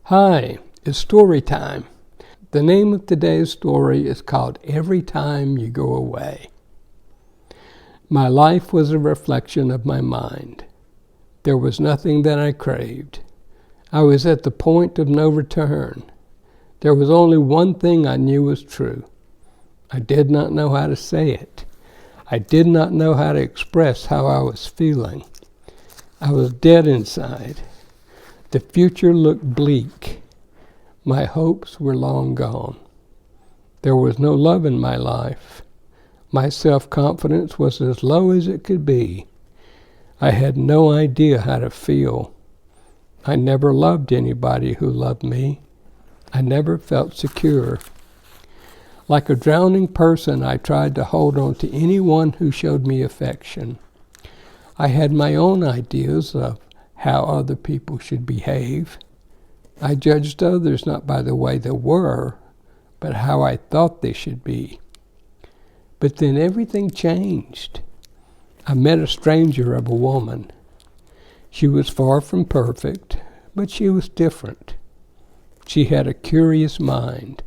Hi, it's story time. The name of today's story is called Every Time You Go Away. My life was a reflection of my mind. There was nothing that I craved. I was at the point of no return. There was only one thing I knew was true. I did not know how to say it. I did not know how to express how I was feeling. I was dead inside. The future looked bleak. My hopes were long gone. There was no love in my life. My self-confidence was as low as it could be. I had no idea how to feel. I never loved anybody who loved me. I never felt secure. Like a drowning person, I tried to hold on to anyone who showed me affection. I had my own ideas of how other people should behave. I judged others not by the way they were, but how I thought they should be. But then everything changed. I met a stranger of a woman. She was far from perfect, but she was different. She had a curious mind.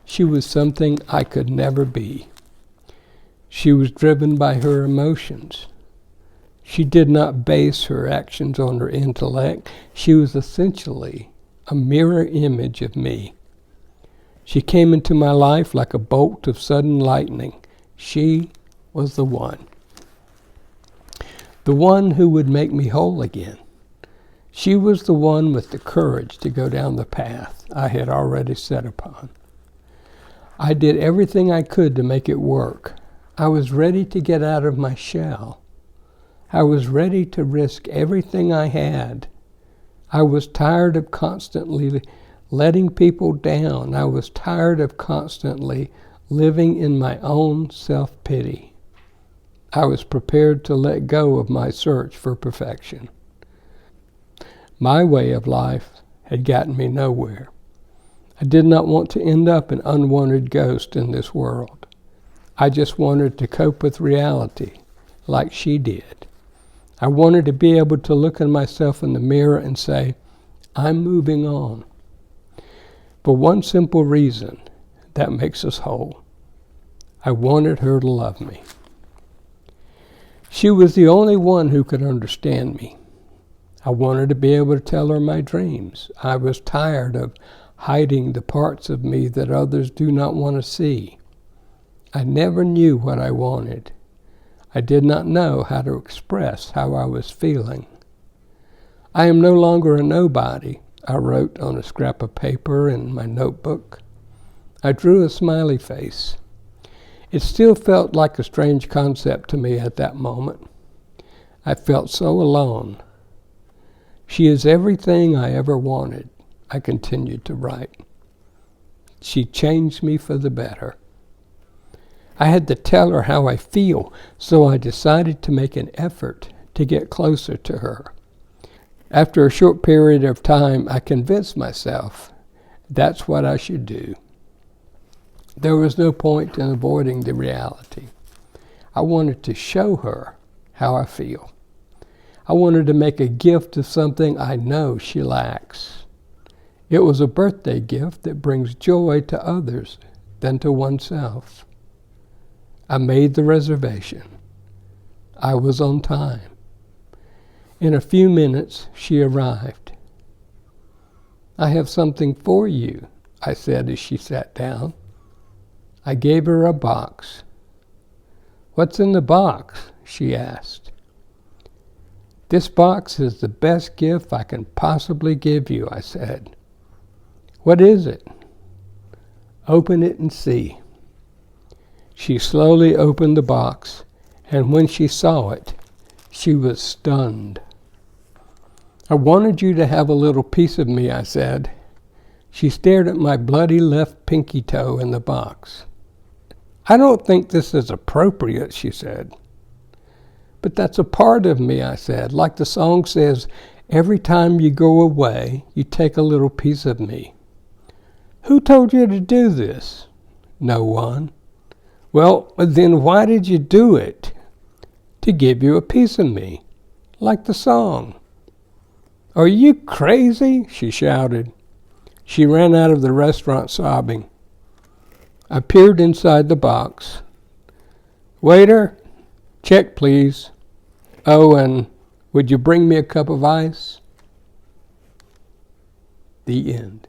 She was something I could never be. She was driven by her emotions. She did not base her actions on her intellect. She was essentially a mirror image of me. She came into my life like a bolt of sudden lightning. She was the one. The one who would make me whole again. She was the one with the courage to go down the path I had already set upon. I did everything I could to make it work. I was ready to get out of my shell. I was ready to risk everything I had. I was tired of constantly letting people down. I was tired of constantly living in my own self-pity. I was prepared to let go of my search for perfection. My way of life had gotten me nowhere. I did not want to end up an unwanted ghost in this world. I just wanted to cope with reality like she did. I wanted to be able to look at myself in the mirror and say, I'm moving on. For one simple reason, that makes us whole. I wanted her to love me. She was the only one who could understand me. I wanted to be able to tell her my dreams. I was tired of hiding the parts of me that others do not want to see. I never knew what I wanted. I did not know how to express how I was feeling. I am no longer a nobody, I wrote on a scrap of paper in my notebook. I drew a smiley face. It still felt like a strange concept to me at that moment. I felt so alone. She is everything I ever wanted, I continued to write. She changed me for the better. I had to tell her how I feel, so I decided to make an effort to get closer to her. After a short period of time, I convinced myself that's what I should do. There was no point in avoiding the reality. I wanted to show her how I feel. I wanted to make a gift of something I know she lacks. It was a birthday gift that brings joy to others than to oneself. I made the reservation. I was on time. In a few minutes, she arrived. I have something for you, I said as she sat down. I gave her a box. What's in the box? She asked. This box is the best gift I can possibly give you, I said. What is it? Open it and see. She slowly opened the box, and when she saw it, she was stunned. I wanted you to have a little piece of me, I said. She stared at my bloody left pinky toe in the box. I don't think this is appropriate, she said. But that's a part of me, I said. Like the song says, every time you go away, you take a little piece of me. Who told you to do this? No one. Well, then why did you do it? To give you a piece of me, like the song. "Are you crazy?" she shouted. She ran out of the restaurant sobbing. I peered inside the box. "Waiter, check please. Oh, and would you bring me a cup of ice?" The end.